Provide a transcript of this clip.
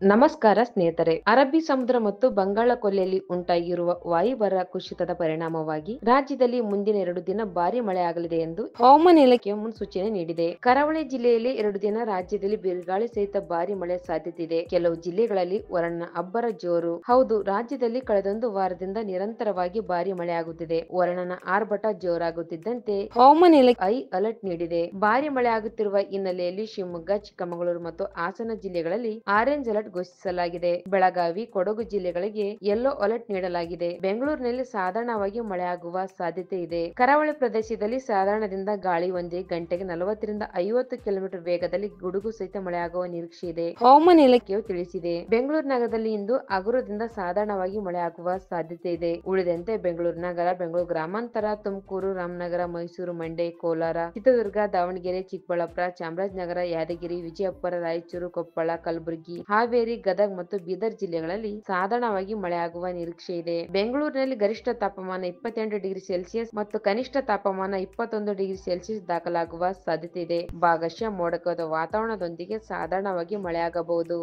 ನಮಸ್ಕಾರ ಸ್ನೇಹಿತರೆ. ಅರಬ್ಬಿ ಸಮುದ್ರ ಮತ್ತು ಬಂಗಾಳ ಕೊಲ್ಲಿಯಲ್ಲಿ ಉಂಟಾಗಿರುವ ವಾಯುಭಾರ ಕುಸಿತದ ಪರಿಣಾಮವಾಗಿ ರಾಜ್ಯದಲ್ಲಿ ಮುಂದಿನ 2 ದಿನ ಭಾರಿ ಮಳೆಯಾಗಲಿದೆ ಎಂದು ಹವಾಮಾನ ಇಲಾಖೆ ಮುನ್ಸೂಚನೆ ನೀಡಿದೆ. ಕರಾವಳಿ ಜಿಲ್ಲೆಯಲ್ಲಿ 2 ದಿನ ರಾಜ್ಯದಲ್ಲಿ ಬಿರುಗಾಳಿ ಸಹಿತ ಭಾರಿ ಮಳೆ ಸಾಧ್ಯತೆ ಇದೆ. ಕೆಲವು ಜಿಲ್ಲೆಗಳಲ್ಲಿ ವರುಣನ ಅಬ್ಬರ ಜೋರು. ಹೌದು, ರಾಜ್ಯದಲ್ಲಿ ಕಳೆದೊಂದು ವಾರದಿಂದ ನಿರಂತರವಾಗಿ ಭಾರಿ ಮಳೆಯಾಗುತ್ತಿದೆ. ವರುಣನ ಆರ್ಭಟ ಜೋರಾಗುತ್ತಿದ್ದಂತೆ ಹವಾಮಾನ ಇಲಾಖೆ ಹೈ ಅಲರ್ಟ್ ನೀಡಿದೆ. ಭಾರಿ ಮಳೆ ಆಗುತ್ತಿರುವ ಹಿನ್ನೆಲೆಯಲ್ಲಿ ಶಿವಮೊಗ್ಗ, ಚಿಕ್ಕಮಗಳೂರು ಮತ್ತು ಹಾಸನ ಜಿಲ್ಲೆಗಳಲ್ಲಿ ಆರೆಂಜ್ ಅಲರ್ಟ್ ಘೋಷಿಸಲಾಗಿದೆ. ಬೆಳಗಾವಿ, ಕೊಡಗು ಜಿಲ್ಲೆಗಳಿಗೆ ಯೆಲ್ಲೋ ಅಲರ್ಟ್ ನೀಡಲಾಗಿದೆ. ಬೆಂಗಳೂರಿನಲ್ಲಿ ಸಾಧಾರಣವಾಗಿ ಮಳೆಯಾಗುವ ಸಾಧ್ಯತೆ ಇದೆ. ಕರಾವಳಿ ಪ್ರದೇಶದಲ್ಲಿ ಸಾಧಾರಣದಿಂದ ಗಾಳಿ ಒಂದೇ ಗಂಟೆಗೆ 40 ರಿಂದ 50 ಕಿಲೋಮೀಟರ್ ವೇಗದಲ್ಲಿ ಗುಡುಗು ಸಹಿತ ಮಳೆಯಾಗುವ ನಿರೀಕ್ಷೆ ಇದೆ. ಹವಾಮಾನ ಇಲಾಖೆಯು ತಿಳಿಸಿದೆ. ಬೆಂಗಳೂರು ನಗರದಲ್ಲಿ ಇಂದು ಹಗುರದಿಂದ ಸಾಧಾರಣವಾಗಿ ಮಳೆಯಾಗುವ ಸಾಧ್ಯತೆ ಇದೆ. ಉಳಿದಂತೆ ಬೆಂಗಳೂರು ನಗರ, ಬೆಂಗಳೂರು ಗ್ರಾಮಾಂತರ, ತುಮಕೂರು, ರಾಮನಗರ, ಮೈಸೂರು, ಮಂಡ್ಯ, ಕೋಲಾರ, ಚಿತ್ರದುರ್ಗ, ದಾವಣಗೆರೆ, ಚಿಕ್ಕಬಳ್ಳಾಪುರ, ಚಾಮರಾಜನಗರ, ಯಾದಗಿರಿ, ವಿಜಯಪುರ, ರಾಯಚೂರು, ಕೊಪ್ಪಳ, ಕಲಬುರಗಿ, ಹಾವೇರಿ, ಗದಗ ಮತ್ತು ಬೀದರ್ ಜಿಲ್ಲೆಗಳಲ್ಲಿ ಸಾಧಾರಣವಾಗಿ ಮಳೆಯಾಗುವ ನಿರೀಕ್ಷೆ ಇದೆ. ಬೆಂಗಳೂರಿನಲ್ಲಿ ಗರಿಷ್ಠ ತಾಪಮಾನ 28 ಡಿಗ್ರಿ ಸೆಲ್ಸಿಯಸ್ ಮತ್ತು ಕನಿಷ್ಠ ತಾಪಮಾನ 21 ಡಿಗ್ರಿ ಸೆಲ್ಸಿಯಸ್ ದಾಖಲಾಗುವ ಸಾಧ್ಯತೆ ಇದೆ. ಭಾಗಶಃ ಮೋಡ ಕವಿದ ವಾತಾವರಣದೊಂದಿಗೆ ಸಾಧಾರಣವಾಗಿ ಮಳೆಯಾಗಬಹುದು.